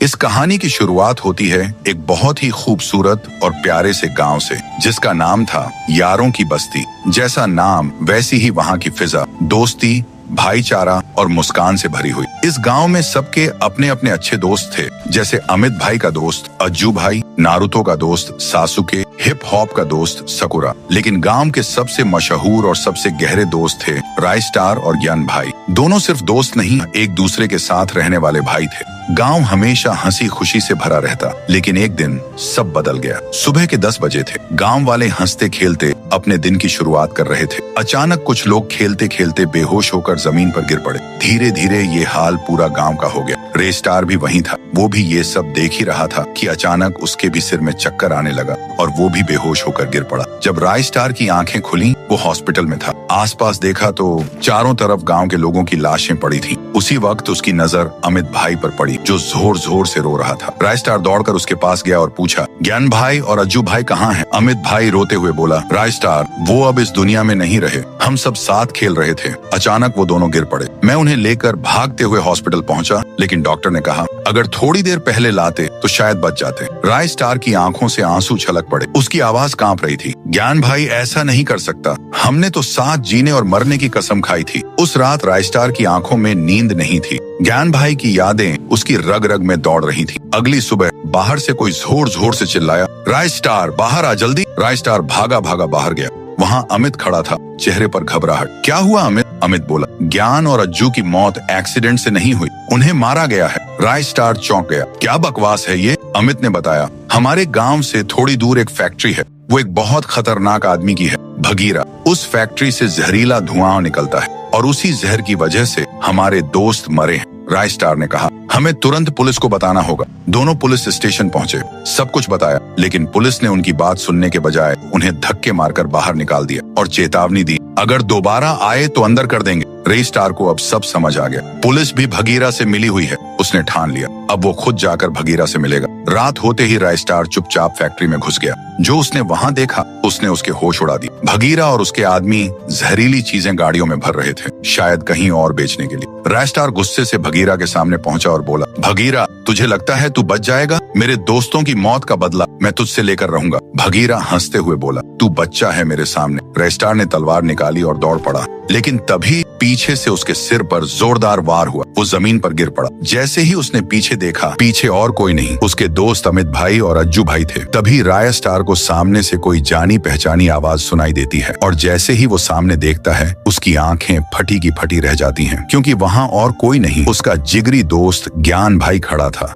इस कहानी की शुरुआत होती है एक बहुत ही खूबसूरत और प्यारे से गांव से, जिसका नाम था यारों की बस्ती। जैसा नाम वैसी ही वहां की फिजा, दोस्ती, भाईचारा और मुस्कान से भरी हुई। इस गांव में सबके अपने अपने अच्छे दोस्त थे, जैसे अमित भाई का दोस्त अज्जू भाई, नारुतो का दोस्त सासुके, हिप हॉप का दोस्त सकुरा। लेकिन गांव के सबसे मशहूर और सबसे गहरे दोस्त थे रायस्टार और ज्ञान भाई। दोनों सिर्फ दोस्त नहीं, एक दूसरे के साथ रहने वाले भाई थे। गांव हमेशा हंसी खुशी से भरा रहता, लेकिन एक दिन सब बदल गया। सुबह के 10 बजे थे। गांव वाले हंसते खेलते अपने दिन की शुरुआत कर रहे थे। अचानक कुछ लोग खेलते खेलते बेहोश होकर जमीन पर गिर पड़े। धीरे धीरे ये हाल पूरा गांव का हो गया। रेस्टार भी वहीं था। वो भी ये सब देख ही रहा था कि अचानक उसके भी सिर में चक्कर आने लगा और वो भी बेहोश होकर गिर पड़ा। जब रायस्टार की आंखें खुली, वो हॉस्पिटल में था। आसपास देखा तो चारों तरफ गांव के लोगों की लाशें पड़ी थी। उसी वक्त उसकी नजर अमित भाई पर पड़ी, जो जोर जोर से रो रहा था। रायस्टार दौड़कर उसके पास गया और पूछा, ज्ञान भाई और अज्जू भाई कहाँ हैं? अमित भाई रोते हुए बोला, रायस्टार, वो अब इस दुनिया में नहीं रहे। हम सब साथ खेल रहे थे। अचानक वो दोनों गिर पड़े। मैं उन्हें लेकर भागते हुए हॉस्पिटल पहुंचा, लेकिन डॉक्टर ने कहा अगर थोड़ी देर पहले लाते तो शायद बच जाते। रायस्टार की आंखों से आंसू छलक पड़े। उसकी आवाज कांप रही थी। ज्ञान भाई, ऐसा नहीं कर सकता। हमने तो साथ जीने और मरने की कसम खाई थी। उस रात रायस्टार की आंखों में नींद नहीं थी। ज्ञान भाई की यादें उसकी रग रग में दौड़ रही थी। अगली सुबह बाहर से कोई जोर जोर से चिल्लाया, रायस्टार बाहर आ जल्दी। रायस्टार भागा भागा बाहर गया। वहाँ अमित खड़ा था, चेहरे पर घबराहट। क्या हुआ अमित? अमित बोला, ज्ञान और अज्जू की मौत एक्सीडेंट से नहीं हुई, उन्हें मारा गया है। रायस्टार चौंक गया। क्या बकवास है ये? अमित ने बताया, हमारे गांव से थोड़ी दूर एक फैक्ट्री है। वो एक बहुत खतरनाक आदमी की है, भगीरा। उस फैक्ट्री से जहरीला धुआं निकलता है और उसी जहर की वजह से हमारे दोस्त मरे हैं। रायस्टार ने कहा, हमें तुरंत पुलिस को बताना होगा। दोनों पुलिस स्टेशन पहुंचे, सब कुछ बताया, लेकिन पुलिस ने उनकी बात सुनने के बजाय उन्हें धक्के मारकर बाहर निकाल दिया और चेतावनी दी, अगर दोबारा आए तो अंदर कर देंगे। रेस्टार को अब सब समझ आ गया। पुलिस भी भगीरा से मिली हुई है। उसने ठान लिया, अब वो खुद जाकर भगीरा से मिलेगा। रात होते ही रायस्टार चुपचाप फैक्ट्री में घुस गया। जो उसने वहां देखा, उसने उसके होश उड़ा दी। भगीरा और उसके आदमी जहरीली चीजें गाड़ियों में भर रहे थे, शायद कहीं और बेचने के लिए। रायस्टार गुस्से से भगीरा के सामने पहुंचा और बोला, भगीरा, तुझे लगता है तू बच जाएगा? मेरे दोस्तों की मौत का बदला मैं तुझसे लेकर रहूंगा। भगीरा हंसते हुए बोला, तू बच्चा है मेरे सामने। रेस्टार ने तलवार निकाली और दौड़ पड़ा, लेकिन तभी पीछे से उसके सिर पर जोरदार वार हुआ। वो जमीन पर गिर पड़ा। जैसे ही उसने पीछे देखा, पीछे और कोई नहीं, उसके दोस्त अमित भाई और अज्जू भाई थे। तभी रायस्टार को सामने से कोई जानी पहचानी आवाज सुनाई देती है और जैसे ही वो सामने देखता है, उसकी आंखें फटी की फटी रह जाती हैं, क्योंकि वहां और कोई नहीं, उसका जिगरी दोस्त ज्ञान भाई खड़ा था।